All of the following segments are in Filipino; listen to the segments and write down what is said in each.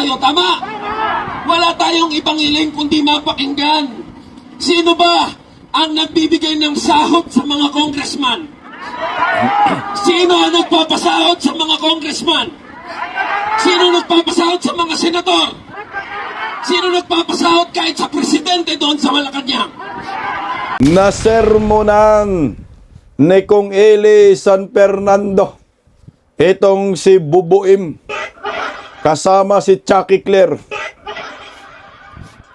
tayo, tama? Wala tayong ibang hiling kundi mapakinggan. Sino ba ang nagbibigay ng sahod sa mga congressman? Sino ang nagpapasahod sa mga congressman? Sino nagpapasahod sa mga senador? Sino nagpapasahod kahit sa presidente doon sa Malacanang? Nasermonan ni Kong Eli San Fernando itong si Bubuim kasama si Chucky Claire.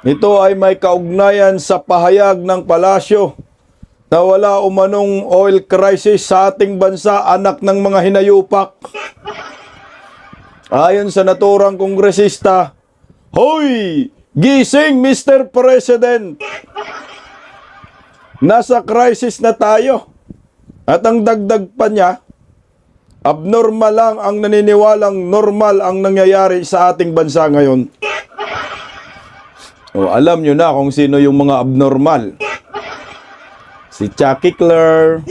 Ito ay may kaugnayan sa pahayag ng palasyo na wala umanong oil crisis sa ating bansa, anak ng mga hinayupak. Ayon sa naturang kongresista, hoy! Gising, Mr. President! Nasa crisis na tayo. At ang dagdag pa niya, abnormal lang ang naniniwalang normal ang nangyayari sa ating bansa ngayon. O, alam nyo na kung sino yung mga abnormal. Si Chucky Claire,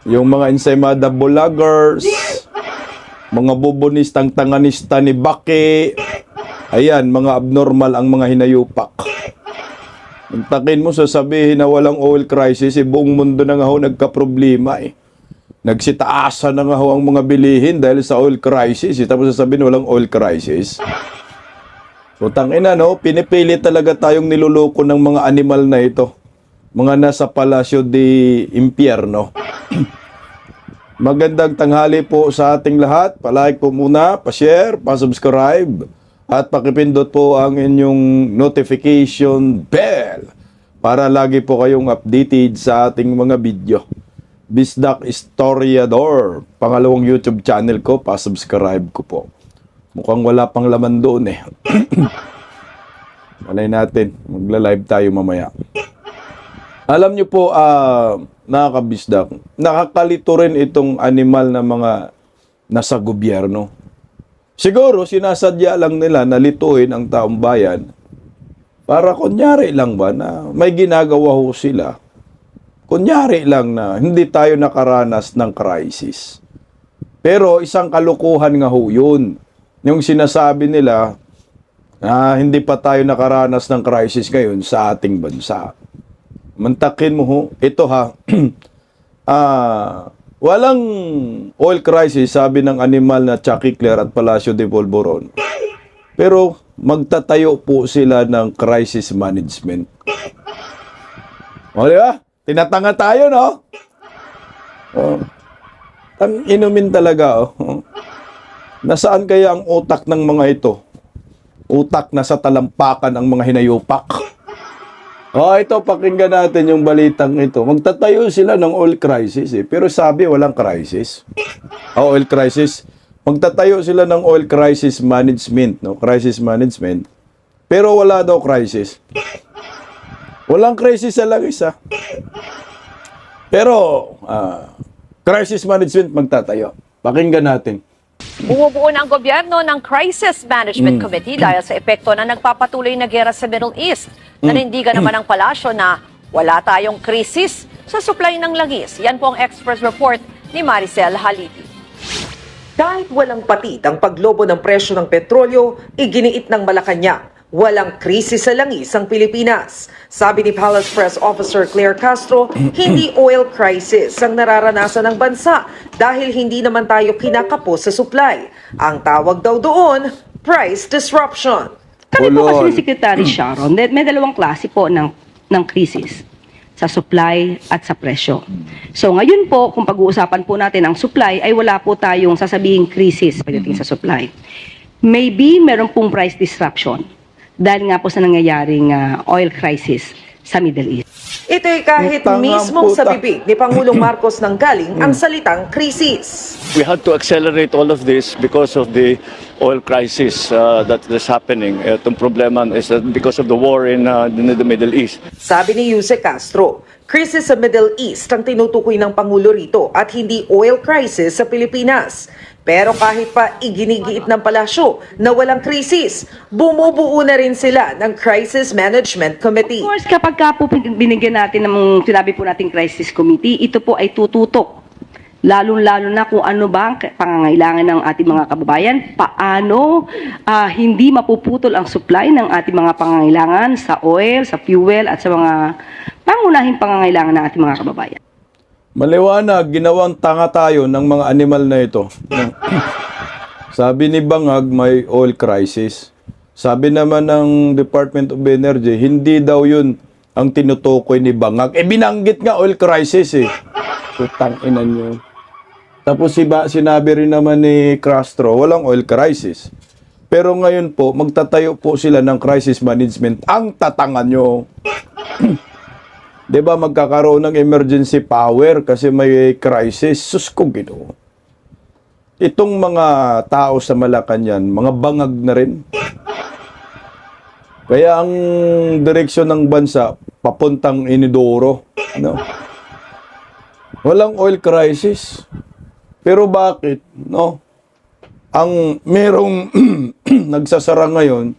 yung mga ensaymada vloggers, mga bubonistang tanganista ni Baki. Ayan, mga abnormal ang mga hinayupak. Takin mo sasabihin na walang oil crisis, buong mundo na nga ho nagka-problema eh. Nagsitaasan na nga ho ang mga bilihin dahil sa oil crisis. Tapos sasabihin walang oil crisis. So tangina no, pinipili talaga tayong niluloko ng mga animal na ito. Mga nasa Palasyo de Impierno. Magandang tanghali po sa ating lahat. Palike po muna, pa-share, pa-subscribe. At pakipindot po ang inyong notification bell para lagi po kayong updated sa ating mga video. Bisdak Historiador, pangalawang YouTube channel ko, pa-subscribe ko po. Mukhang wala pang laman doon eh. Malay natin, magla-live tayo mamaya. Alam nyo po, nakakabisdak, nakakalito rin itong animal na mga nasa gobyerno. Siguro, sinasadya lang nila na lituin ang taong bayan para kunyari lang ba na may ginagawa ho sila. Kunyari lang na hindi tayo nakaranas ng crisis. Pero isang kalukuhan nga ho yun. Yung sinasabi nila na hindi pa tayo nakaranas ng crisis ngayon sa ating bansa. Mantakin mo ho, ito ha, walang oil crisis, sabi ng animal na Chucky Claire at Palacio de Polvoron. Pero magtatayo po sila ng crisis management. O diba? Tinatanga tayo, no? Oh. Ang inumin talaga, oh. Nasaan kaya ang utak ng mga ito? Utak na sa talampakan ang mga hinayupak. Oh, ito, pakinggan natin yung balitang ito. Magtatayo sila ng oil crisis, eh. Pero sabi, walang crisis. Oh, oil crisis. Magtatayo sila ng oil crisis management, no? Crisis management. Pero wala daw crisis. Walang crisis sa langis, ha? Pero, crisis management magtatayo. Pakinggan natin. Bumubuo na ang gobyerno ng Crisis Management Committee dahil sa epekto na nagpapatuloy na gera sa Middle East. Nanindigan naman ang palasyo na wala tayong krisis sa supply ng langis. Yan po ang Express Report ni Maricel Haliti. Kahit walang patid ang paglobo ng presyo ng petrolyo, iginiit ng Malacanang. Walang krisis sa langis ang Pilipinas. Sabi ni Palace Press Officer Claire Castro, hindi oil crisis ang nararanasan ng bansa dahil hindi naman tayo kinakapos sa supply. Ang tawag daw doon, price disruption. Kami po kasi ni Secretary Sharon, may dalawang klase po ng krisis. Sa supply at sa presyo. So ngayon po, kung pag-uusapan po natin ang supply, ay wala po tayong sasabihing krisis pagdating sa supply. Maybe meron pong price disruption dahil nga po sa nangyayaring oil crisis sa Middle East. Ito'y kahit mismong sa bibig ni Pangulong Marcos nang galing ang salitang krisis. We had to accelerate all of this because of the oil crisis that is happening. Itong problema is because of the war in the Middle East. Sabi ni Jose Castro, krisis sa Middle East ang tinutukoy ng Pangulo rito at hindi oil crisis sa Pilipinas. Pero kahit pa iginigiit ng palasyo na walang krisis, bumubuo na rin sila ng Crisis Management Committee. Of course, kapag ka po binigyan natin ng sinabi po nating crisis committee, ito po ay tututok lalong-lalo na kung ano ba ang pangangailangan ng ating mga kababayan, paano hindi mapuputol ang supply ng ating mga pangangailangan sa oil, sa fuel, at sa mga pangunahing pangangailangan ng ating mga kababayan. Maliwanag, ginawang tanga tayo ng mga animal na ito. Sabi ni Bangag, may oil crisis. Sabi naman ng Department of Energy, hindi daw yun ang tinutukoy ni Bangag. Binanggit nga oil crisis eh. Putang ina nyo. Tapos sinabi rin naman ni Castro, walang oil crisis. Pero ngayon po, magtatayo po sila ng crisis management. Ang tatanga nyo. Diba magkakaroon ng emergency power kasi may crisis? Sus ko ginoo. Itong mga tao sa Malacanang, mga bangag na rin. Kaya ang direksyon ng bansa, papuntang Inidoro. No? Walang oil crisis. Pero bakit? No? Ang merong nagsasara ngayon,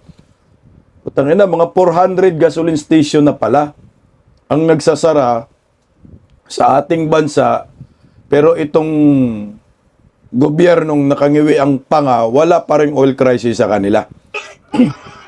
putangina, mga 400 gasoline station na pala ang nagsasara sa ating bansa. Pero itong gobyernong nakangiwi ang panga, wala pa ring oil crisis sa kanila.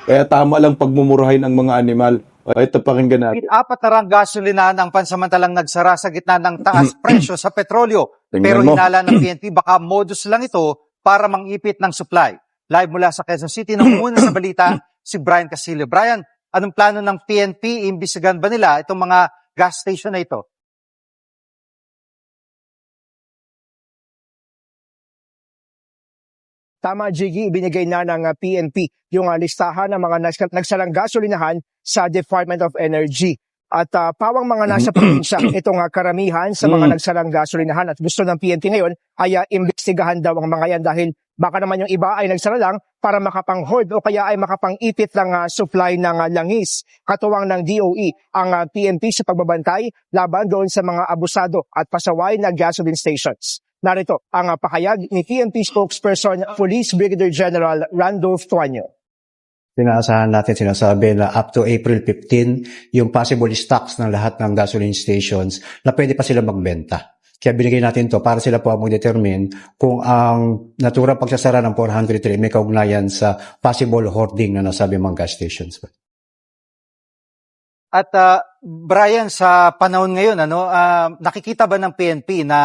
Kaya tama lang pagmumurahin ang mga animal. Ito pakinggan natin. 4 na rang gasolinahan ang pansamantalang nagsara sa gitna ng taas presyo sa petrolyo. Tingnan Pero mo. hinala ng PNP baka modus lang ito para mangipit ng supply. Live mula sa Quezon City, nangunguna sa balita si Brian Castillo. Brian, anong plano ng PNP? Imbisigan ba nila itong mga gas station na ito? Tama, Jiggy, ibinigay na ng PNP yung listahan ng mga nagsarang gasolinahan sa Department of Energy. At pawang mga nasa probinsya, itong karamihan sa mga nagsarang gasolinahan. At gusto ng PNP ngayon ay imbestigahan daw ang mga yan dahil baka naman yung iba ay nagsara lang para makapang-hoard o kaya ay makapang-ipit ng supply ng langis. Katuwang ng DOE ang PNP sa pagbabantay laban doon sa mga abusado at pasaway na gasoline stations. Narito ang pahayag ni PNP spokesperson Police Brigadier General Randolph Tuanyo. Sinaasahan natin, sinasabi na up to April 15, yung possible stocks ng lahat ng gasoline stations na pwede pa sila magbenta. Kaya binigay natin to para sila po ang mag-determine kung ang naturang pagsasara ng 403 may kaugnayan sa possible hoarding na nasabi mga gas stations. At Brian, sa panahon ngayon, nakikita ba ng PNP na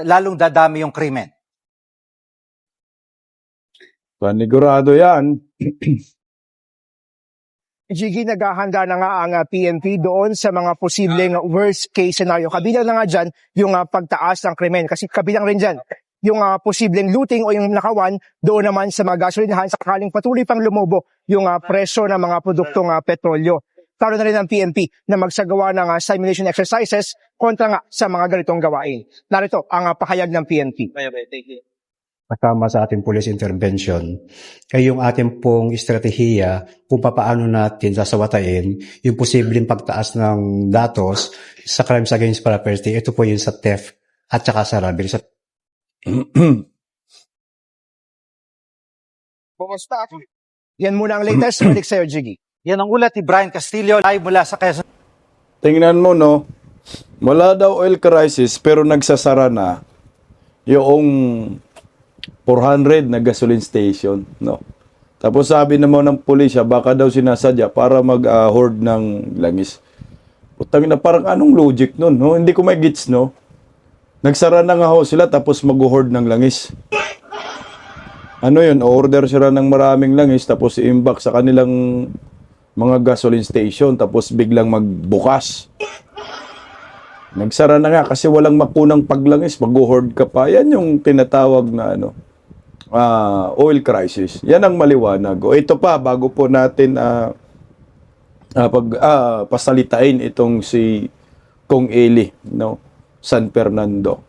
lalong dadami yung krimen? Panigurado yan. Jiggy, naghahanda na nga ang PNP doon sa mga posibleng worst case scenario. Kabilang na nga dyan yung pagtaas ng krimen. Kasi kabilang rin dyan yung posibleng looting o yung nakawan doon naman sa mga gasolinahan sakaling patuloy pang lumobo yung presyo ng mga produktong petrolyo. Klaro na rin ang PNP na magsagawa ng simulation exercises kontra nga sa mga ganitong gawain. Narito ang pahayag ng PNP. Kasama sa ating police intervention ay yung ating pong estratehiya kung paano natin sasawatain yung posibleng pagtaas ng datos sa crimes against property. Ito po yung sa theft at saka sa robbery. Yan muna ang latest. Balik sa'yo, Jiggy. Yan ang ulat ni Brian Castillo, live mula sa Quezon. Tingnan mo, no? Wala daw oil crisis pero nagsasara na yung 400 na gasoline station, no? Tapos sabi naman ng pulisya, baka daw sinasadya para mag-hoard ng langis. Putang na, parang anong logic nun, no? Hindi ko may gets, no? Nagsara na nga ho sila tapos mag-hoard ng langis. Ano yun? Order sila ng maraming langis tapos i-imbak sa kanilang mga gasoline station tapos biglang magbukas. Nagsara na nga kasi walang makunang paglangis, mag-hoard ka pa. Yan yung tinatawag na oil crisis. Yan ang maliwanag. O ito pa, bago po natin pasalitain itong si Kong Eli, no? San Fernando.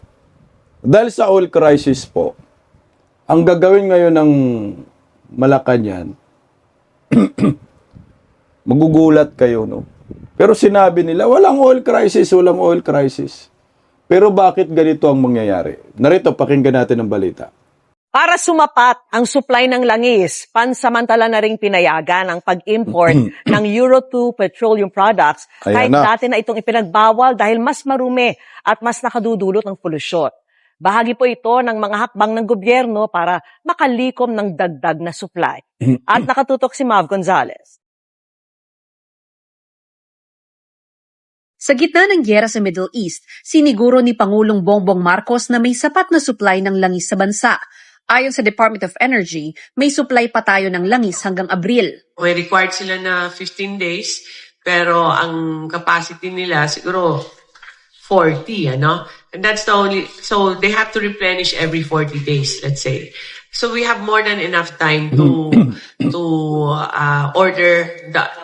Dahil sa oil crisis po, ang gagawin ngayon ng Malacanang, magugulat kayo, no? Pero sinabi nila, walang oil crisis, walang oil crisis. Pero bakit ganito ang mangyayari? Narito, pakinggan natin ang balita. Para sumapat ang supply ng langis, pansamantala na ring pinayagan ang pag-import ng Euro 2 petroleum products kahit Ayan na. dati na itong ipinagbawal dahil mas marumi at mas nakadudulot ng polusyon. Bahagi po ito ng mga hakbang ng gobyerno para makalikom ng dagdag na supply. At nakatutok si Mav Gonzalez. Sa gitna ng gyera sa Middle East, siniguro ni Pangulong Bongbong Marcos na may sapat na supply ng langis sa bansa. Ayon sa Department of Energy, may supply pa tayo ng langis hanggang Abril. May required sila na 15 days, pero ang capacity nila siguro 40, ano? And that's the only, so they have to replenish every 40 days, let's say. So we have more than enough time to order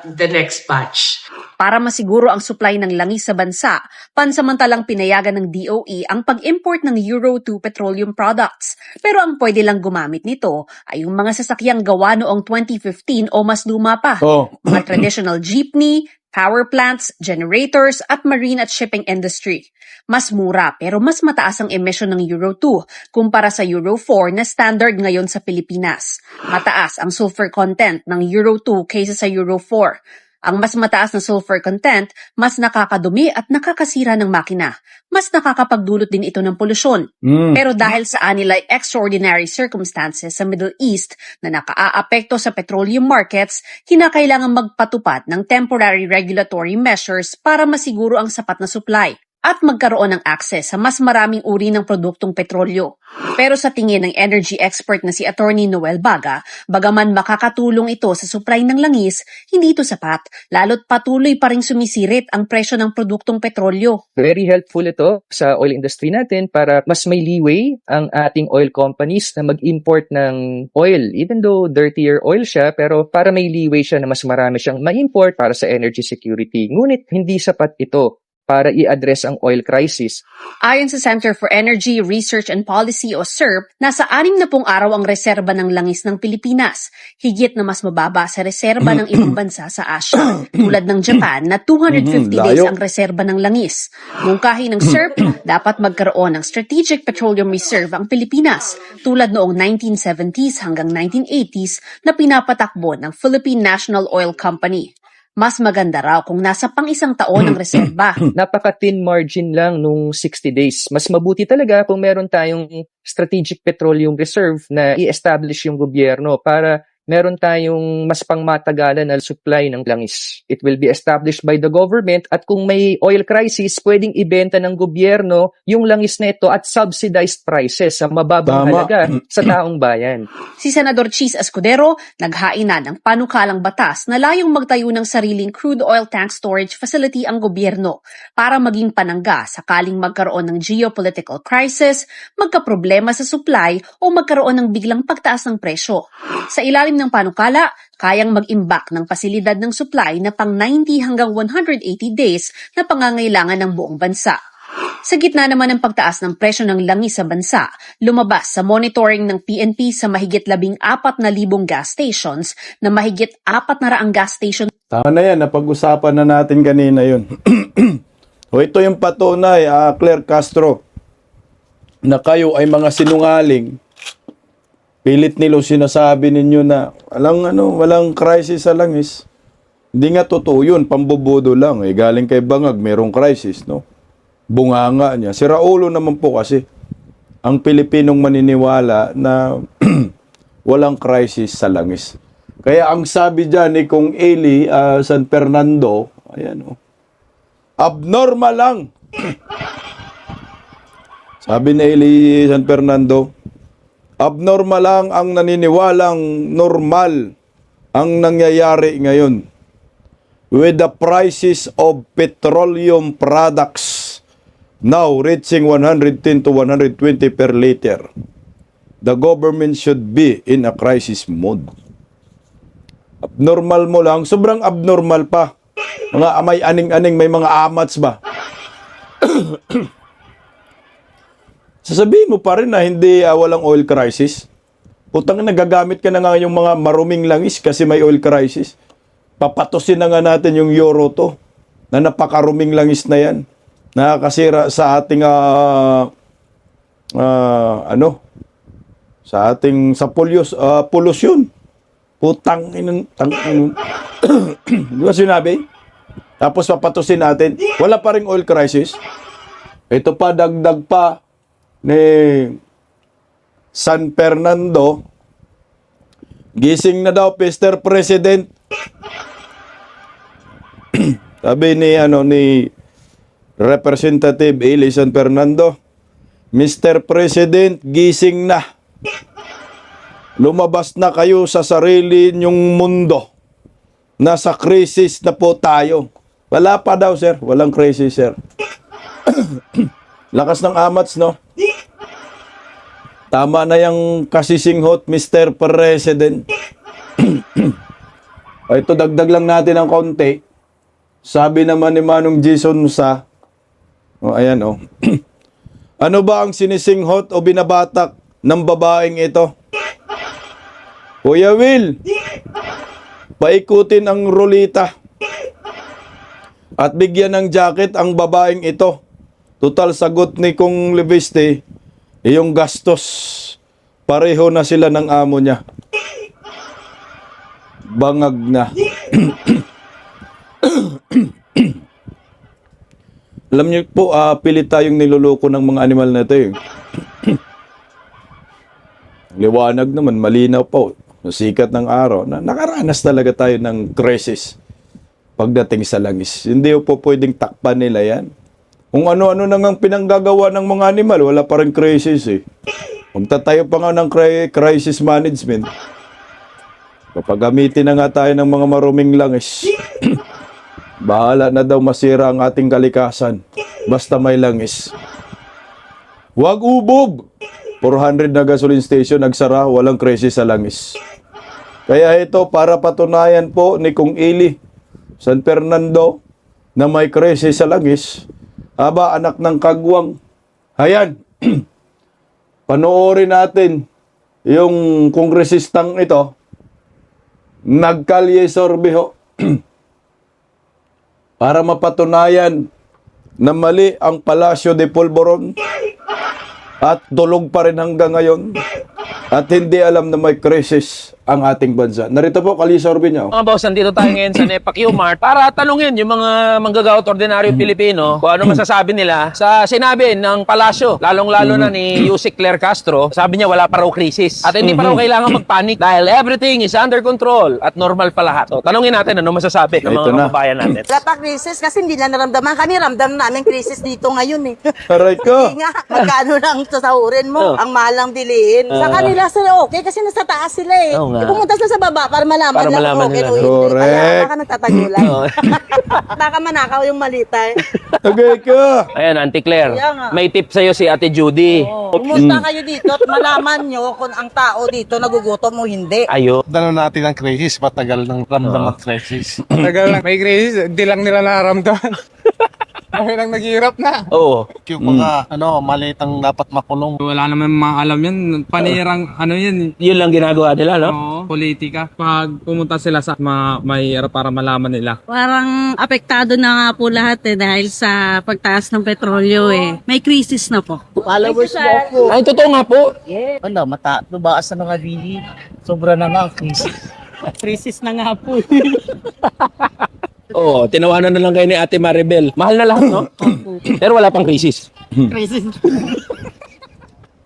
the next batch. Para masiguro ang supply ng langis sa bansa, pansamantalang pinayagan ng DOE ang pag-import ng Euro 2 petroleum products. Pero ang pwede lang gumamit nito ay yung mga sasakyang gawa noong 2015 o mas luma pa. Mga traditional jeepney, power plants, generators at marine at shipping industry. Mas mura pero mas mataas ang emission ng Euro 2 kumpara sa Euro 4 na standard ngayon sa Pilipinas. Mataas ang sulfur content ng Euro 2 kaysa sa Euro 4. Ang mas mataas na sulfur content, mas nakakadumi at nakakasira ng makina. Mas nakakapagdulot din ito ng polusyon. Pero dahil sa anilay extraordinary circumstances sa Middle East na nakaaapekto sa petroleum markets, kinakailangan magpatupad ng temporary regulatory measures para masiguro ang sapat na supply at magkaroon ng access sa mas maraming uri ng produktong petrolyo. Pero sa tingin ng energy expert na si Attorney Noel Baga, bagaman makakatulong ito sa supply ng langis, hindi ito sapat, lalo't patuloy pa ring sumisirit ang presyo ng produktong petrolyo. Very helpful ito sa oil industry natin para mas may leeway ang ating oil companies na mag-import ng oil. Even though dirtier oil siya, pero para may leeway siya na mas marami siyang ma-import para sa energy security. Ngunit hindi sapat ito para i-address ang oil crisis. Ayon sa Center for Energy, Research and Policy o CERP, nasa 60 araw ang reserba ng langis ng Pilipinas, higit na mas mababa sa reserba ng ibang bansa sa Asia, tulad ng Japan na 250 days ang reserba ng langis. Mungkahi ng CERP, dapat magkaroon ng Strategic Petroleum Reserve ang Pilipinas, tulad noong 1970s hanggang 1980s na pinapatakbo ng Philippine National Oil Company. Mas maganda raw kung nasa pang-isang taon ang reserba. Napaka-thin margin lang nung 60 days. Mas mabuti talaga kung meron tayong strategic petroleum reserve na i-establish yung gobyerno para meron tayong mas pangmatagalan na supply ng langis. It will be established by the government at kung may oil crisis, pwedeng ibenta ng gobyerno yung langis na ito at subsidized prices sa mababang halaga sa taong bayan. Si Senador Chis Escudero naghain na ng panukalang batas na layong magtayo ng sariling crude oil tank storage facility ang gobyerno para maging panangga sakaling magkaroon ng geopolitical crisis, magkaproblema sa supply o magkaroon ng biglang pagtaas ng presyo. Sa ilalim ng panukala, kayang mag-imbak ng pasilidad ng supply na pang 90 hanggang 180 days na pangangailangan ng buong bansa. Sa gitna naman ng pagtaas ng presyo ng langis sa bansa, lumabas sa monitoring ng PNP sa mahigit 14,000 gas stations na mahigit 400 gas station. Tama na yan, napag-usapan na natin kanina yun. O ito yung patunay, Claire Castro, na kayo ay mga sinungaling. Pilit nilo sinasabi ninyo na walang crisis sa langis. Hindi nga totoo yun, pambobodo lang. Galing kay Bangag, merong crisis, no? Bunganga niya. Si Raulo naman po kasi, ang Pilipinong maniniwala na walang crisis sa langis. Kaya ang sabi dyan ni Kong Eli San Fernando, ayan o, abnormal lang. Sabi ni Eli San Fernando, abnormal lang ang naniniwalang normal ang nangyayari ngayon. With the prices of petroleum products now reaching 110 to 120 per liter, the government should be in a crisis mode. Abnormal mo lang, sobrang abnormal pa. Mga may aning-aning, may mga amats ba? Sasabihin mo pa rin na hindi walang oil crisis. Putang nagagamit ka na nga yung mga maruming langis kasi may oil crisis. Papatusin na nga natin yung Euro 2 na napakaruming langis na yan. Nakakasira sa ating sa polusyon. Putang inang di ba sinabi? Tapos papatusin natin, wala pa ring oil crisis. Ito pa, dagdag pa ni San Fernando. Gising na daw, Mr. President. Sabi ni Representative Eli San Fernando, Mr. President, gising na. Lumabas na kayo sa sarili nyong mundo. Nasa crisis na po tayo. Wala pa daw, sir. Walang crisis, sir. Lakas ng amats, no? Tama na yung kasisinghot, Mr. President. Ito, dagdag lang natin ng konti. Sabi naman ni Manong Jason sa... ayan, ano ba ang sinisinghot o binabatak ng babaeng ito? Kuya Will, paikutin ang rolita at bigyan ng jacket ang babaeng ito. Total sagot ni Kong Leviste, yung gastos, pareho na sila ng amo niya. Bangag na. Alam niyo po, pilit tayong niloloko ng mga animal na ito. Liwanag naman, malinaw po. Sikat ng araw. Nakaranas talaga tayo ng crisis pagdating sa langis. Hindi po pwedeng takpan nila yan. Kung ano-ano nang pinanggagawa ng mga animal, wala pa rin crisis eh. Magtatayo pa nga ng crisis management. Kapag gamitin na nga tayo ng mga maruming langis, bahala na daw masira ang ating kalikasan. Basta may langis. Huwag ubog! 400 na gasoline station nagsara, walang crisis sa langis. Kaya ito, para patunayan po ni Kong Eli San Fernando na may crisis sa langis, aba anak ng kagwang. Ayan, panoorin natin yung kongresistang ito, nagkalye sorbeho, para mapatunayan na mali ang Palacio de Polvoron at tulog pa rin hanggang ngayon at hindi alam na may crisis ang ating bansa. Narito po, Kalisorbe niya. Mga boss, nandito tayo ngayon sa NEPA Q-Mart para tanungin yung mga manggagawat ordinaryong Pilipino kung ano masasabi nila sa sinabi ng palasyo, lalong-lalo na ni Yusek Claire Castro. Sabi niya wala pa raw krisis at hindi pa raw kailangan magpanik dahil everything is under control at normal pa lahat. So, tanungin natin ano masasabi ng mga kababayan natin. Wala pa krisis kasi hindi na naramdaman. Kami ramdam namin krisis dito ngayon eh. Aray ko. Hindi nga, magkano lang sasahurin mo, ang mahal lang bilihin. Sa kanila sila okay kasi nasa taas sila eh. Pumunta sila sa baba para malaman Para lang malaman kung okay nila. o hindi. Correct. Kaya baka nagtatagulan. Baka manakaw yung malita eh. Tagay ka. Ayan, Auntie Claire, Kaya nga. may tip sa'yo si Ate Judy. Pumunta kayo dito at malaman nyo kung ang tao dito nagugutom o hindi. Ayo. Dalo natin ang crisis, matagal ng ramdam ang crisis. Tagal lang. May crisis, hindi lang nila nararamdaman. Kami lang naghihirap na. Oo. Yung mga maliit ang dapat makulong. Wala naman mga alam yan. Panirang ano yan. Yun lang ginagawa nila, no? Oo, politika. Pag pumunta sila sa mahirap para malaman nila. Parang apektado na nga po lahat eh dahil sa pagtaas ng petrolyo eh. May krisis na po. Followers mo po. Ay, totoo nga po. Ano, tubaas na nga bili. Sobra na nga ang crisis. Krisis na nga po. Oo, tinawanan na lang kayo ni Ate Maribel. Mahal na lahat, no? Pero wala pang krisis. Krisis.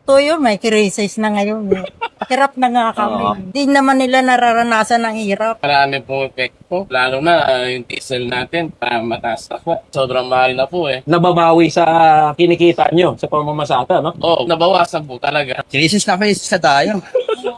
Tuyo, may krisis na ngayon. Hirap na nga kami. Hindi naman nila nararanasan ang hirap. Marami pong epekto. Lalo na yung diesel natin, mataas na po. Sobrang mahal na po eh. Nababawi sa kinikita nyo sa pamamasata, no? Oo, nabawasan po talaga. Crisis na tayo.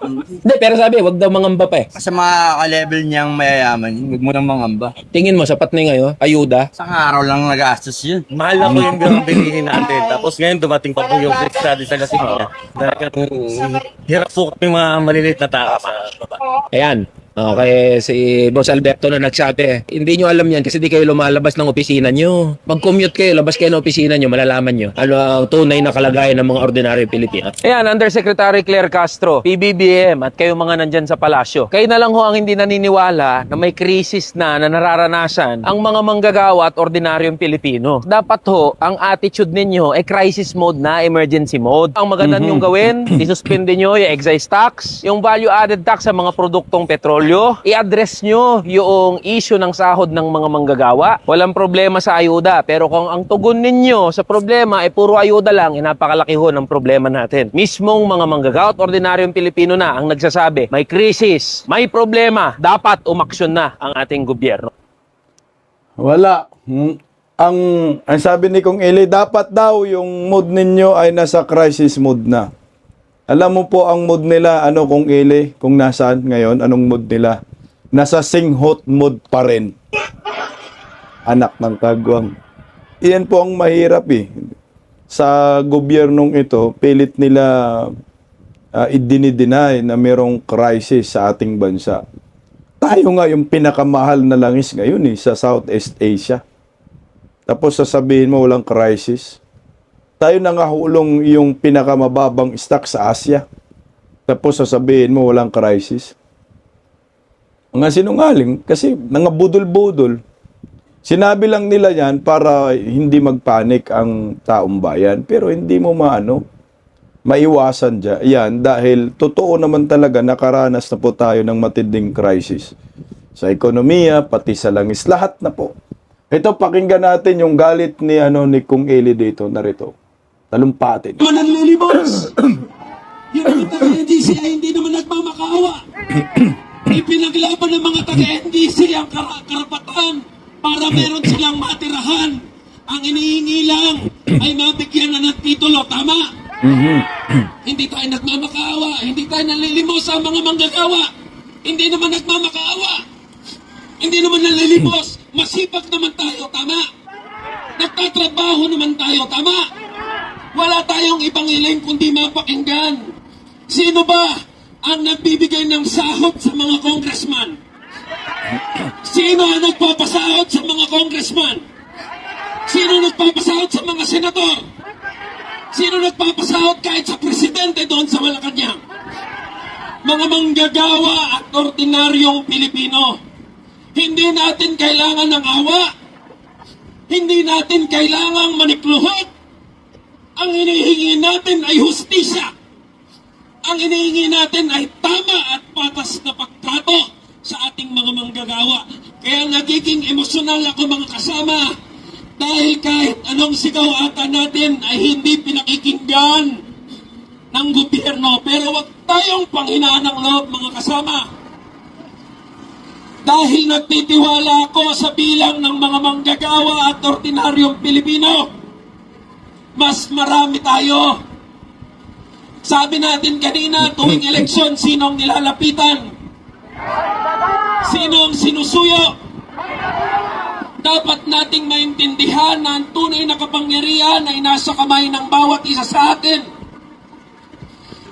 Hindi, pero sabi, wag daw mangamba pa eh. Sa mga ka-level niyang mayayaman, huwag mo nang mangamba. Tingin mo, sapat na ngayon, ayuda. Sa araw lang nag-gastos yun. Mahal na po yung ganang bilihin natin. Tapos ngayon dumating pa po yung crisis natin sa gasolina. Dahil hirap po kami mga maliliit na tao sa baba. Ayan. Okay, si Boss Alberto na nagsabi, hindi nyo alam yan kasi di kayo lumalabas ng opisina nyo. Pag-commute kayo, labas kayo ng opisina nyo, malalaman nyo ano ang tunay na kalagayan ng mga ordinaryong Pilipino. Ayan, Undersecretary Claire Castro, PBBM at kayo mga nandyan sa palasyo. Kayo na lang ho ang hindi naniniwala na may krisis na nararanasan ang mga manggagawa at ordinaryong Pilipino. Dapat ho, ang attitude ninyo ay crisis mode na emergency mode. Ang maganda nyong gawin, isuspende nyo yung excise tax, yung value-added tax sa mga produktong petrolyo, i-address nyo yung issue ng sahod ng mga manggagawa. Walang problema sa ayuda, pero kung ang tugon ninyo sa problema ay puro ayuda lang, napakalaki ho ng problema natin. Mismong mga manggagawa at ordinaryong Pilipino na ang nagsasabi, may krisis, may problema, dapat umaksyon na ang ating gobyerno. Wala. Ang sabi ni Kong Eli, dapat daw yung mood ninyo ay nasa crisis mood na. Alam mo po ang mood nila, ano Kong Eli, kung nasaan ngayon, anong mood nila? Nasa singhot mood pa rin. Anak ng kagwang. Iyan po ang mahirap eh. Sa gobyernong ito, pilit nila idinideny na merong crisis sa ating bansa. Tayo nga yung pinakamahal na langis ngayon eh, sa Southeast Asia. Tapos sasabihin mo walang crisis. Tayo na nga hulong yung pinakamababang stock sa Asia. Tapos sasabihin mo walang crisis. Mga sinungaling kasi nangabudol-budol. Sinabi lang nila yan para hindi magpanik ang taong bayan. Pero hindi mo maiwasan yan dahil totoo naman talaga nakaranas na po tayo ng matinding crisis. Sa ekonomiya, pati sa langis, lahat na po. Ito, pakinggan natin yung galit ni Kong Eli dito, narito. Talumpatin. Mananlilimos! Yung mga taga-NDC ay hindi naman nagmamakaawa. Ipinaglaban ng mga taga-NDC ang karapatan para meron silang matirahan. Ang inihingi lang ay mabigyan na ng titulo. Tama? Hindi tayo nagmamakaawa. Hindi tayo nalilimos sa mga manggagawa. Hindi naman nagmamakaawa. Hindi naman nalilimos. Masipag naman tayo. Tama? Nagtatrabaho naman tayo. Tama? Wala tayong ibang hiling kundi mapakinggan. Sino ba ang nagbibigay ng sahod sa mga congressman? Sino ang nagpapasahod sa mga congressman? Sino nagpapasahod sa mga senador? Sino nagpapasahod kahit sa presidente doon sa Malacanang? Mga manggagawa at ordinaryong Pilipino. Hindi natin kailangan ng awa. Hindi natin kailangang manikluhot. Ang hinihingi natin ay hustisya. Ang hinihingi natin ay tama at patas na pagtrato sa ating mga manggagawa. Kaya nagiging emosyonal ako mga kasama dahil kahit anong sigaw ata natin ay hindi pinakikinggan ng gobyerno. Pero wag tayong panghinaan ng loob mga kasama. Dahil nagtitiwala ako sa bilang ng mga manggagawa at ordinaryong Pilipino. Mas marami tayo. Sabi natin kanina, tuwing eleksyon, sinong nilalapitan? Sinong sinusuyo? Dapat nating maintindihan na ang tunay na kapangyarihan ay nasa kamay ng bawat isa sa atin.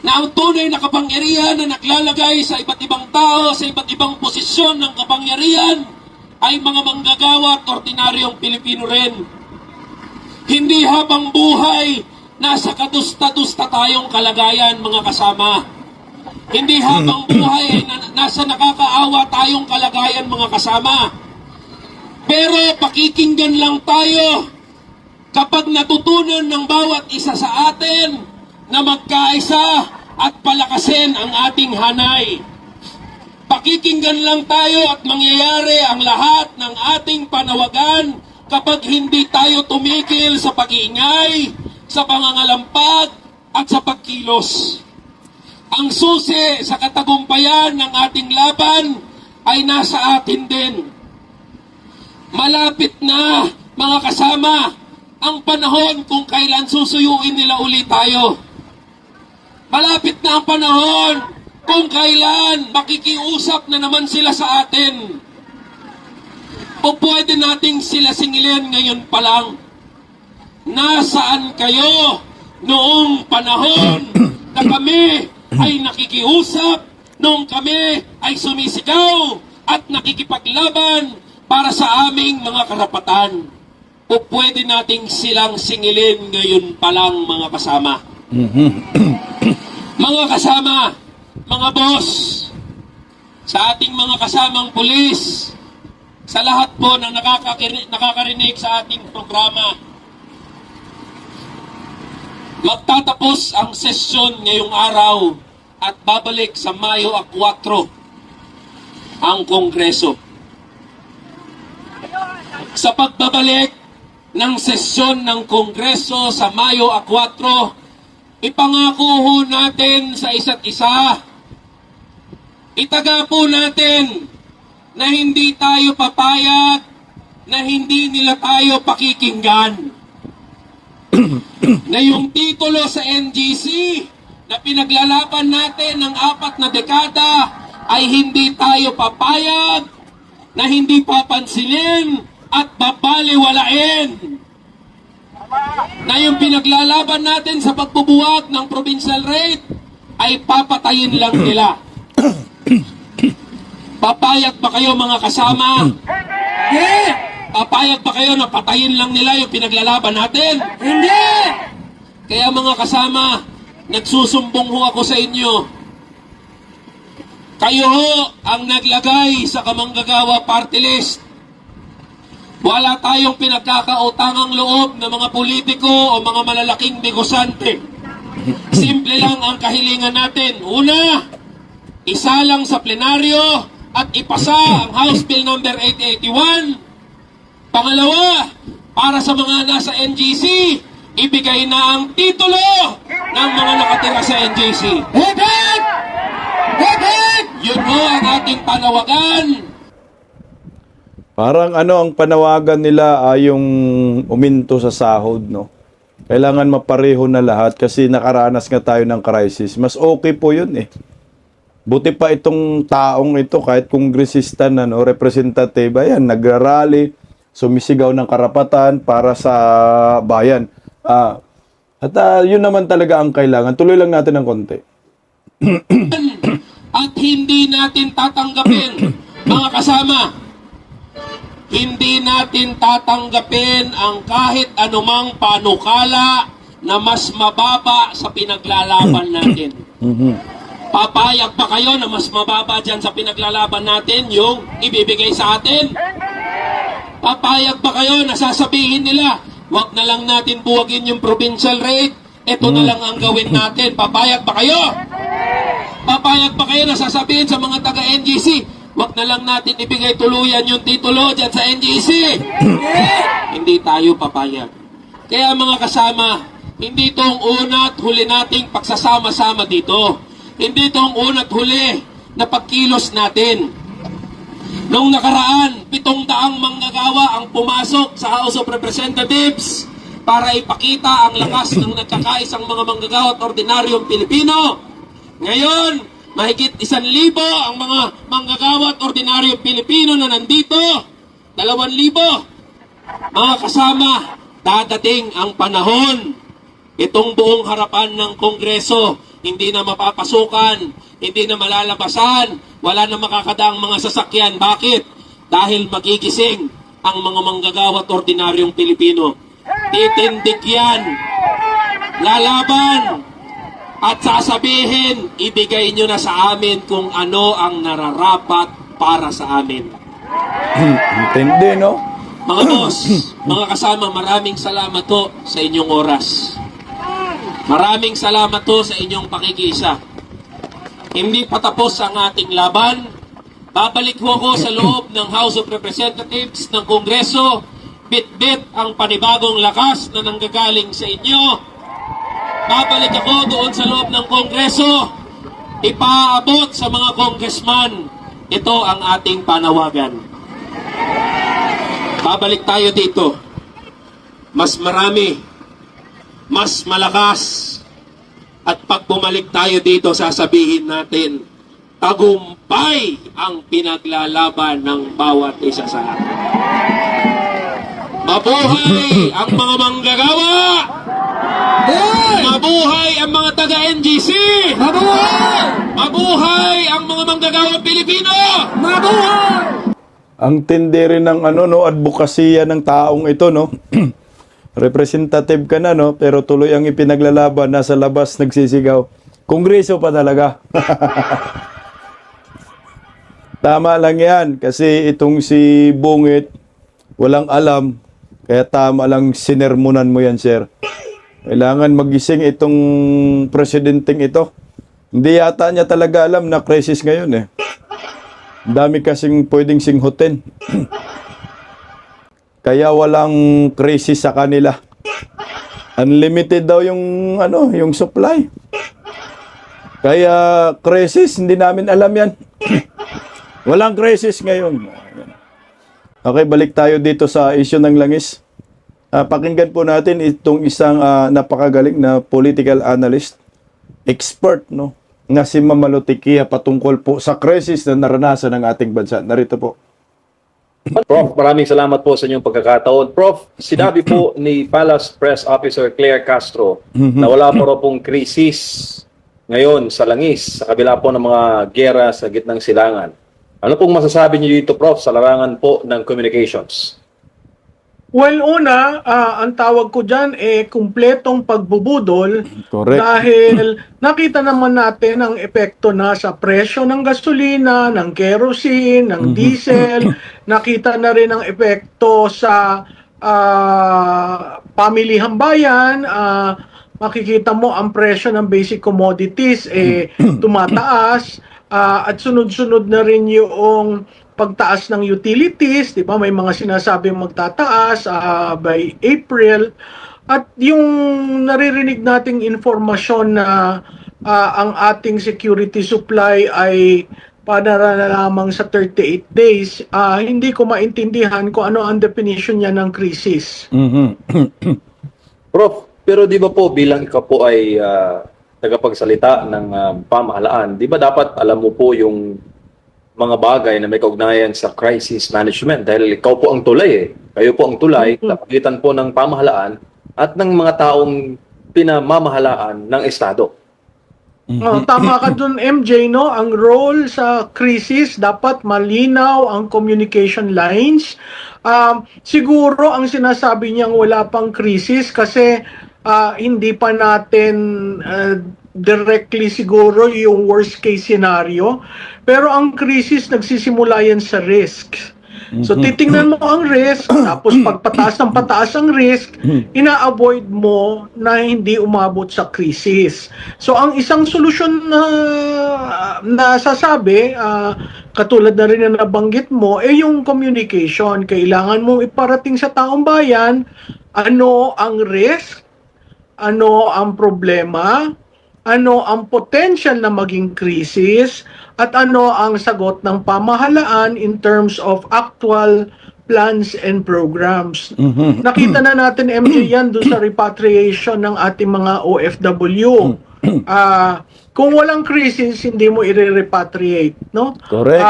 Na ang tunay na kapangyarihan na naglalagay sa iba't ibang tao, sa iba't ibang posisyon ng kapangyarihan, ay mga manggagawa at ordinaryong Pilipino rin. Hindi habang buhay, nasa kadusta-dusta tayong kalagayan, mga kasama. Hindi habang buhay, ay nasa nakakaawa tayong kalagayan, mga kasama. Pero pakikinggan lang tayo kapag natutunan ng bawat isa sa atin na magkaisa at palakasin ang ating hanay. Pakikinggan lang tayo at mangyayari ang lahat ng ating panawagan kapag hindi tayo tumigil sa pag-iingay, sa pangangalampag at sa pagkilos. Ang susi sa katagumpayan ng ating laban ay nasa atin din. Malapit na, mga kasama, ang panahon kung kailan susuyuin nila ulit tayo. Malapit na ang panahon kung kailan makikiusap na naman sila sa atin. O pwede nating sila singilin ngayon pa lang. Nasaan kayo noong panahon na kami ay nakikiusap, noong kami ay sumisigaw at nakikipaglaban para sa aming mga karapatan. O pwede nating silang singilin ngayon pa lang, mga kasama. Mga kasama, mga boss, sa ating mga kasamang pulis, sa lahat po na nakakarinig sa ating programa, magtatapos ang sesyon ngayong araw at babalik sa Mayo 4 ang Kongreso. Sa pagbabalik ng sesyon ng Kongreso sa Mayo 4, ipangako ho natin sa isa't isa, itaga po natin na hindi tayo papayag, na hindi nila tayo pakikinggan. Na yung titulo sa NGC na pinaglalaban natin ng 4 na dekada ay hindi tayo papayag, na hindi papansinin at babaliwalain. Na yung pinaglalaban natin sa pagbubuwag ng provincial rate ay papatayin lang nila. Papayag ba kayo, mga kasama? Hindi! Papayag ba kayo na patayin lang nila yung pinaglalaban natin? Hindi! Kaya mga kasama, nagsusumbong ho ako sa inyo. Kayo ho ang naglagay sa Kamanggagawa Party List. Wala tayong pinagkakautangang loob ng mga politiko o mga malalaking negosante. Simple lang ang kahilingan natin. Una, isa lang sa plenaryo at ipasa ang House Bill number 881. Pangalawa, para sa mga nasa NGC, ibigay na ang titulo ng mga nakatira sa NGC. Higit! Higit! Yun ho ang ating panawagan. Parang ang panawagan nila ay yung uminto sa sahod, no? Kailangan mapareho na lahat kasi nakaranas nga tayo ng crisis. Mas okay po yun eh. Buti pa itong taong ito, kahit kongresista na, no, representative, ayan, nagrarally, sumisigaw ng karapatan para sa bayan. Yun naman talaga ang kailangan. Tuloy lang natin ng konti. At hindi natin tatanggapin, mga kasama, hindi natin tatanggapin ang kahit anumang panukala na mas mababa sa pinaglalaban natin. Papayag ba kayo na mas mababa dyan sa pinaglalaban natin yung ibibigay sa atin? Papayag ba kayo na sasabihin nila, wag na lang natin buwagin yung provincial rate, ito na lang ang gawin natin? Papayag ba kayo? Papayag ba kayo na sasabihin sa mga taga-NGC, wag na lang natin ibigay tuluyan yung titulo dyan sa NGC? Hindi tayo papayag. Kaya mga kasama, hindi itong una't huli nating pagsasama-sama dito. Hindi itong una't huli na pagkilos natin. Noong nakaraan, 700 manggagawa ang pumasok sa House of Representatives para ipakita ang lakas ng nagkakaisang mga manggagawa at ordinaryong Pilipino. Ngayon, mahigit 1,000 ang mga manggagawa at ordinaryong Pilipino na nandito. 2,000. Mga kasama, dadating ang panahon. Itong buong harapan ng Kongreso, hindi na mapapasukan, hindi na malalabasan, wala na makakadaang mga sasakyan. Bakit? Dahil magigising ang mga manggagawa at ordinaryong Pilipino. Titindig yan, lalaban, at sasabihin, ibigay nyo na sa amin kung ano ang nararapat para sa amin. Intindi, no? Mga boss, mga kasama, maraming salamat to sa inyong oras. Maraming salamat to sa inyong pakikiisa. Hindi pa tapos ang ating laban. Babalik ho ako sa loob ng House of Representatives ng Kongreso. Bit-bit ang panibagong lakas na nanggagaling sa inyo. Babalik ako doon sa loob ng Kongreso. Ipaabot sa mga congressman. Ito ang ating panawagan. Babalik tayo dito. Mas marami, mas malakas. At pag bumalik tayo dito, sasabihin natin, tagumpay ang pinaglalaban ng bawat isa sa atin. Mabuhay ang mga manggagawa! Mabuhay ang mga taga-NGC! Mabuhay! Mabuhay ang mga manggagawang Pilipino! Mabuhay! Ang tindi rin ng advokasya ng taong ito, no? Representative ka na, no? Pero tuloy ang ipinaglalaban, nasa labas nagsisigaw. Kongreso pa talaga. Tama lang yan, kasi itong si Bungit, walang alam, kaya tama lang sinermonan mo yan, sir. Kailangan magising itong presidenteng ito. Hindi yata niya talaga alam na crisis ngayon eh. Ang dami kasing pwedeng singhutin. Kaya walang crisis sa kanila. Unlimited daw yung yung supply. Kaya crisis, hindi namin alam yan. Walang crisis ngayon. Okay, balik tayo dito sa issue ng langis. Pakinggan po natin itong isang napakagaling na political analyst, expert, no, na si Mamalotikia patungkol po sa crisis na naranasan ng ating bansa. Narito po. Prof, maraming salamat po sa inyong pagkakataon. Prof, sinabi po ni Palace Press Officer Claire Castro na wala po raw pong krisis ngayon sa langis, sa kabila po ng mga gera sa gitnang silangan. Ano pong masasabi niyo dito, Prof, sa larangan po ng communications? Well, una, ang tawag ko dyan kumpletong pagbubudol. Correct. Dahil nakita naman natin ang epekto na sa presyo ng gasolina, ng kerosene, ng diesel. Nakita na rin ang epekto sa pamilihang bayan. Makikita mo ang presyo ng basic commodities tumataas. At sunod-sunod na rin yung pagtaas ng utilities, di ba? May mga sinasabing magtataas by April. At yung naririnig nating informasyon na ang ating security supply ay para lamang sa 38 days, hindi ko maintindihan kung ano ang definition niya ng crisis. Prof, pero di ba po bilang ikaw po ay tagapagsalita ng pamahalaan, di ba dapat alam mo po yung mga bagay na may kaugnayan sa crisis management dahil ikaw po ang tulay eh. Kayo po ang tulay sa pagitan po ng pamahalaan at ng mga taong pinamamahalaan ng Estado. Tama ka dun, MJ, no? Ang role sa crisis, dapat malinaw ang communication lines. Siguro ang sinasabi niyang wala pang crisis kasi hindi pa natin directly siguro yung worst case scenario. Pero ang crisis nagsisimula yan sa risk. So titingnan mo ang risk, tapos pagpataas ng pataas ang risk, ina-avoid mo na hindi umabot sa crisis. So ang isang solusyon na nasasabi, katulad na rin na nabanggit mo, yung communication. Kailangan mong iparating sa taong bayan ano ang risk, ano ang problema, ano ang potential na maging krisis, at ano ang sagot ng pamahalaan in terms of actual plans and programs. Nakita na natin, MJ, yan doon sa repatriation ng ating mga OFW. Kung walang crisis, hindi mo i-repatriate, no? Correct.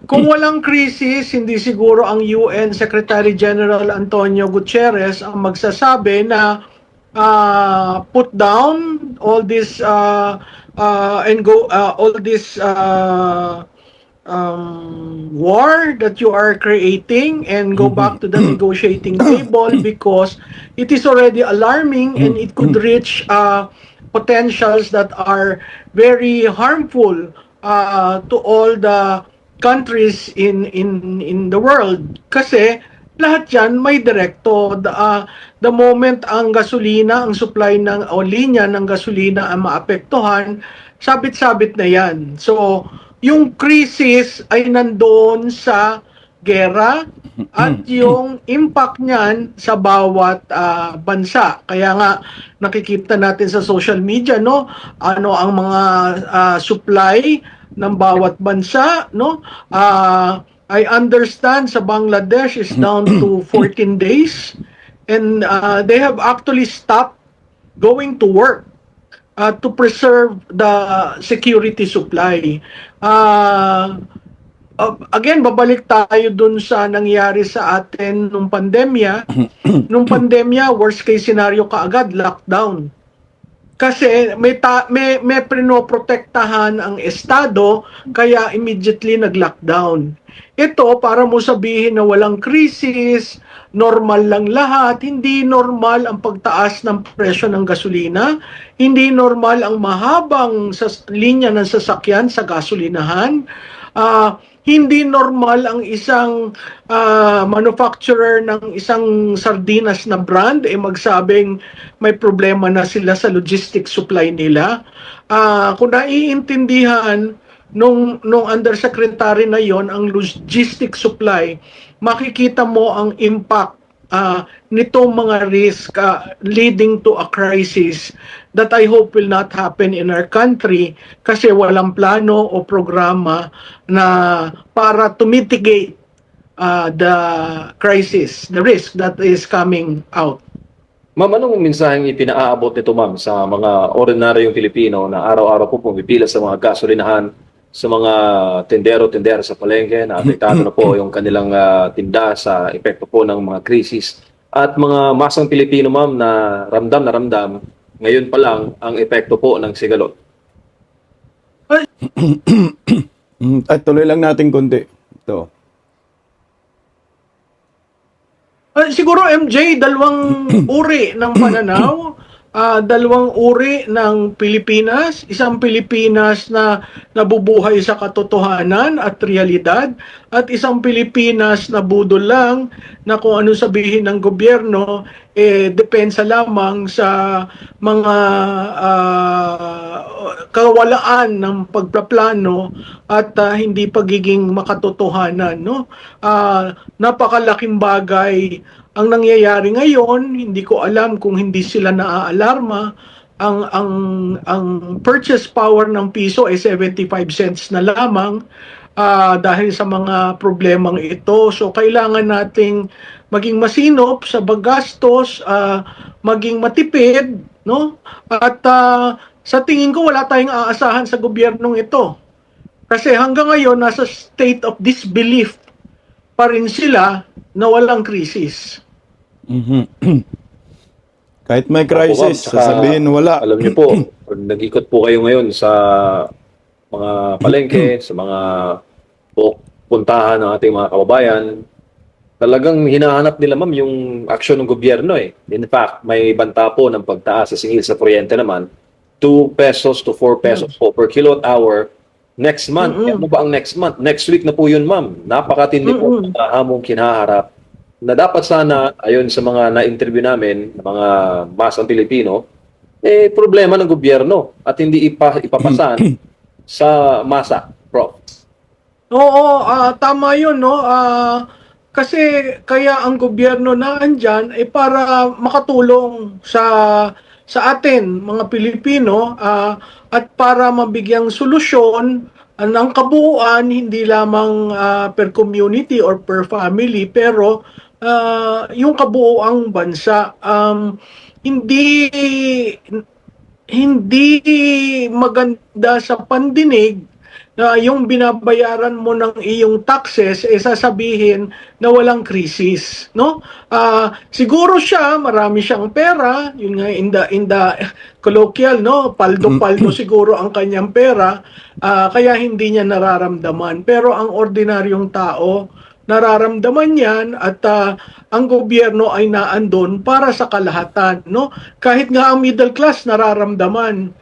Kung walang crisis, hindi siguro ang UN Secretary General Antonio Gutierrez ang magsasabi na put down all this and go all this war that you are creating and go back to the negotiating table because it is already alarming and it could reach potentials that are very harmful to all the countries in the world kasi lahat yan may direkto. The moment ang gasolina, ang supply o linya ng gasolina ang maapektuhan, sabit-sabit na yan. So, yung crisis ay nandoon sa gera at yung impact niyan sa bawat bansa. Kaya nga nakikita natin sa social media, no, ano ang mga supply ng bawat bansa, no? I understand sa Bangladesh is down to 14 days and they have actually stopped going to work to preserve the security supply. again, babalik tayo dun sa nangyari sa atin nung pandemya. Nung pandemya, worst case scenario kaagad, lockdown. Kasi may prinoprotektahan ang Estado, kaya immediately nag-lockdown. Ito, para mo sabihin na walang krisis, normal lang lahat, hindi normal ang pagtaas ng presyo ng gasolina, hindi normal ang mahabang linya ng sasakyan sa gasolinahan, hindi normal ang isang manufacturer ng isang sardinas na brand magsabing may problema na sila sa logistics supply nila. Kung naiintindihan nung undersecretary na yon ang logistics supply, makikita mo ang impact nitong mga risk leading to a crisis that I hope will not happen in our country kasi walang plano o programa na para to mitigate the crisis, the risk that is coming out. Ma'am, anong mensaheng ipinaaabot nito, ma'am, sa mga ordinaryong Pilipino na araw-araw po pumipila sa mga gasolinahan, sa mga tendero-tendera sa palengke na apektado na po yung kanilang tinda sa epekto po ng mga krisis, at mga masang Pilipino, ma'am, na ramdam ngayon pa lang ang epekto po ng sigalot? At tuloy lang natin konti. Ito. Siguro, MJ, dalawang uri ng pananaw, dalawang uri ng Pilipinas, isang Pilipinas na nabubuhay sa katotohanan at realidad, at isang Pilipinas na budol lang na kung ano sabihin ng gobyerno, depensa lamang sa mga kawalaan ng pagpaplano at hindi pagiging makatotohanan, no? Napakalaking bagay ang nangyayari ngayon. Hindi ko alam kung hindi sila naaalarma. Ang purchase power ng piso ay 75 cents na lamang dahil sa mga problemang ito. So kailangan nating maging masinop sa paggastos, maging matipid, no? At sa tingin ko wala tayong aasahan sa gobyernong ito. Kasi hanggang ngayon nasa state of disbelief pa rin sila na walang krisis. Kahit may crisis, Opo, ma'am. sasabihin wala. Alam niyo po, pag nag-ikot po kayo ngayon sa mga palengke, sa mga puntahan ng ating mga kababayan, talagang hinahanap nila, ma'am, yung aksyon ng gobyerno eh. In fact, may banta po ng pagtaas sa singil sa kuryente naman, 2 pesos to 4 pesos po per kilowatt hour next month. Ano ba ang next month? Next week na po yun, ma'am. Napakatindi po ang hamong kinaharap na dapat sana, ayon sa mga na-interview namin, ng mga masang Pilipino, problema ng gobyerno at hindi ipapasan sa masa, Prof. Oo, tama yun, no? Kasi kaya ang gobyerno na andyan ay para makatulong sa atin, mga Pilipino, at para mabigyang solusyon ng kabuuan, hindi lamang per community or per family, pero yung kabuuang bansa. Hindi maganda sa pandinig na yung binabayaran mo ng iyong taxes sasabihin na walang krisis, no? Siguro siya marami siyang pera, yun nga in the colloquial, no, paldo siguro ang kanyang pera, kaya hindi niya nararamdaman, pero ang ordinaryong tao nararamdaman yan, at ang gobyerno ay naandun para sa kalahatan, no? Kahit nga ang middle class nararamdaman.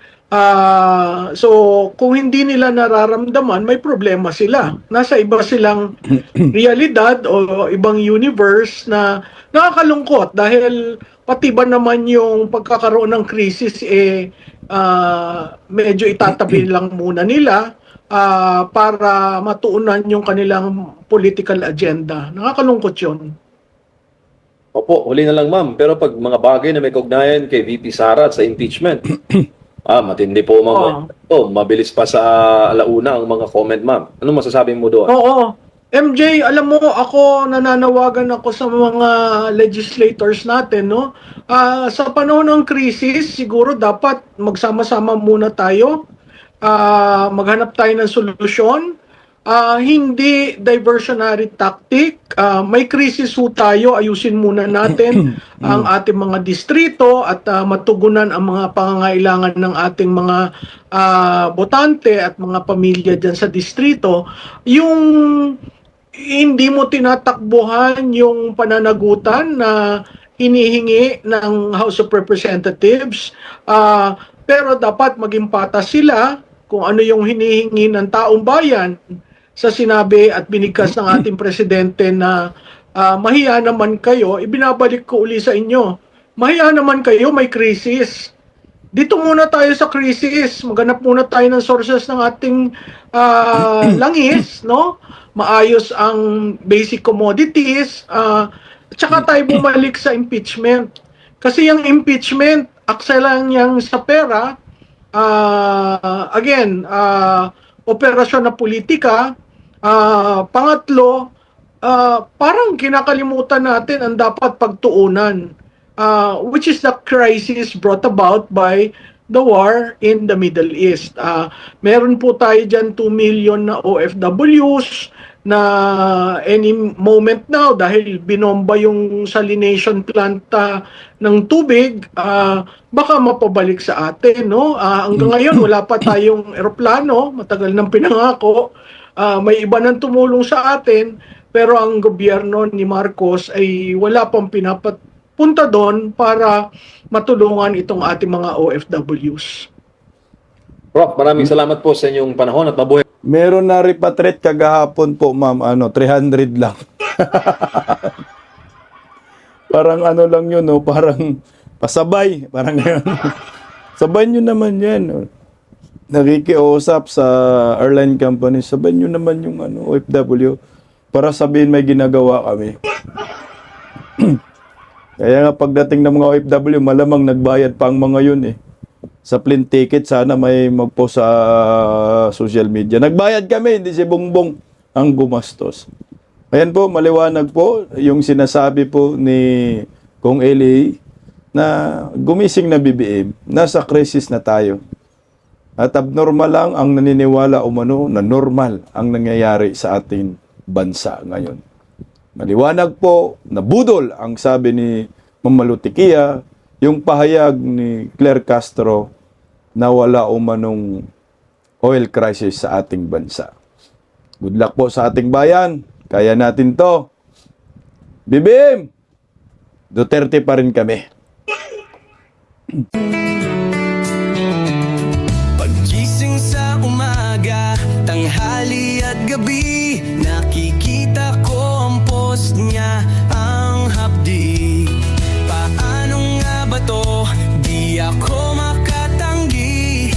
So kung hindi nila nararamdaman, may problema sila. Nasa iba silang realidad o ibang universe na nakakalungkot dahil pati ba naman yung pagkakaroon ng krisis medyo itatabi lang muna nila para matuunan yung kanilang political agenda. Nakakalungkot yun. Opo, huli na lang, ma'am. Pero pag mga bagay na may kaugnayan kay VP Sara at sa impeachment, matindi po, ma'am. Mabilis pa sa alauna ang mga comment, ma'am. Ano masasabi mo doon? Oo. MJ, alam mo, ako nananawagan ako sa mga legislators natin, no? Sa panahon ng krisis, siguro dapat magsama-sama muna tayo. Maghanap tayo ng solusyon. hindi diversionary tactic. May krisis ho tayo, ayusin muna natin ang ating mga distrito at matugunan ang mga pangangailangan ng ating mga botante at mga pamilya dyan sa distrito. Yung hindi mo tinatakbuhan yung pananagutan na hinihingi ng House of Representatives, pero dapat maging patas sila kung ano yung hinihingi ng taong bayan sa sinabi at binigkas ng ating presidente na mahiya naman kayo, ibinabalik ko uli sa inyo. Mahiya naman kayo, may krisis. Dito muna tayo sa krisis, maghanap muna tayo ng sources ng ating langis, no? Maayos ang basic commodities, tsaka tayo bumalik sa impeachment. Kasi yung impeachment, aksa lang yang sa pera, operasyon na politika. Pangatlo, parang kinakalimutan natin ang dapat pagtuunan, which is the crisis brought about by the war in the Middle East. Meron po tayo dyan 2 million na OFWs na any moment now dahil binomba yung salination plant ng tubig, baka mapabalik sa atin, no? Hanggang ngayon wala pa tayong eroplano, matagal nang pinangako. May iba nang tumulong sa atin, pero ang gobyerno ni Marcos ay wala pang pinapunta doon para matulungan itong ating mga OFWs. Prof, maraming salamat po sa inyong panahon at mabuhay. Meron na repatriate kagahapon po, ma'am, 300 lang. Parang ano lang yun, no? Parang pasabay, parang yun. Sabay nyo naman yan. Nakikiusap sa airline company, sabay nyo naman yung OFW para sabihin may ginagawa kami. Kaya nga pagdating ng mga OFW, malamang nagbayad pa ang mga yun eh. Sa plane ticket, sana may magpost sa social media. Nagbayad kami, hindi si Bongbong ang gumastos. Ayan po, maliwanag po yung sinasabi po ni Kong Eli na gumising na BBM, nasa crisis na tayo. At abnormal lang ang naniniwala umano na normal ang nangyayari sa ating bansa ngayon. Maliwanag po na budol ang sabi ni Mamalutikia, yung pahayag ni Claire Castro na wala umanong oil crisis sa ating bansa. Good luck po sa ating bayan. Kaya natin to. BBM! Duterte pa rin kami. Pagising sa umaga, tanghali at gabi, nakikita ko ang post niya, ang hapdi. Paano nga ba to? Di ako makatanggi.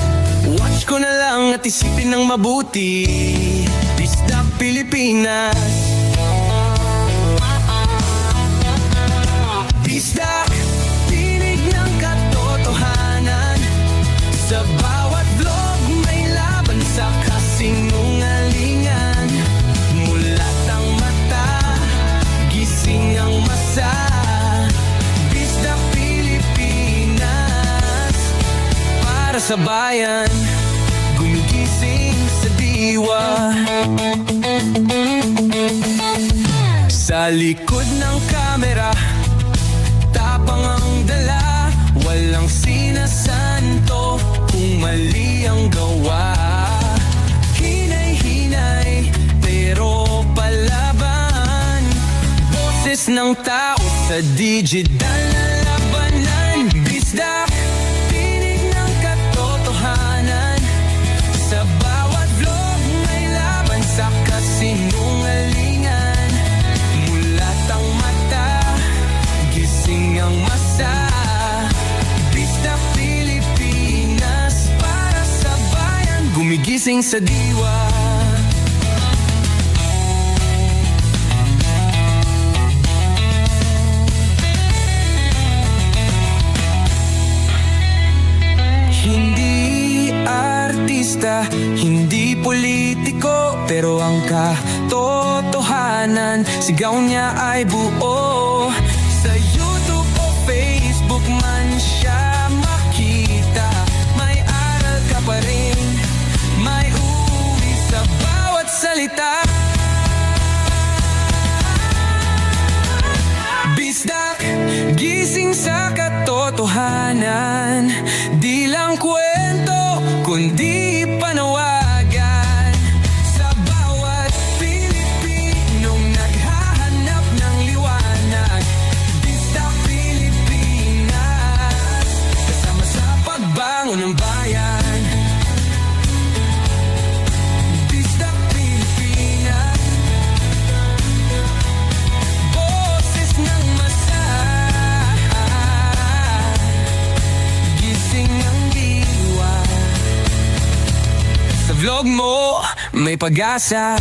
Watch ko na lang at isipin ng mabuti. Bisdak Pilipinas. Bisdak, tinig ng katotohanan. Sa bawat vlog may laban sa kasinungalingan. Mulat ang mata, gising ang masa. Bisdak Pilipinas, para sa bayan, gumigising sa diwa. Sa likod ng kamera, tapang ang dala, walang sinasanto kung mali ang gawa. Hinay-hinay, pero palaban. Boses ng tao sa digital na labanan. Bisdak, tinig ng katotohanan. Sa bawat vlog may laban sa kasinungalingan. Mulat ang mata, gising ang masa. Bisdak Pilipinas, para sa bayan, gumigising sa diwa. Hindi artista, hindi politiko, pero ang katotohanan, sigaw niya ay buo. Sa YouTube o Facebook man siya makita, may aral ka pa rin, may uwi sa bawat salita. salita. Bisdak, gising sa katotohanan. Di lang kwento, kundi panawagan. Sa bawat Pilipinong naghahanap ng liwanag. Bisdak Pilipinas, kasama sa pagbangon ng bayan. Bisdak Pilipinas, boses ng masa, gising ang diwa. Sa vlog mo, may pag-asa.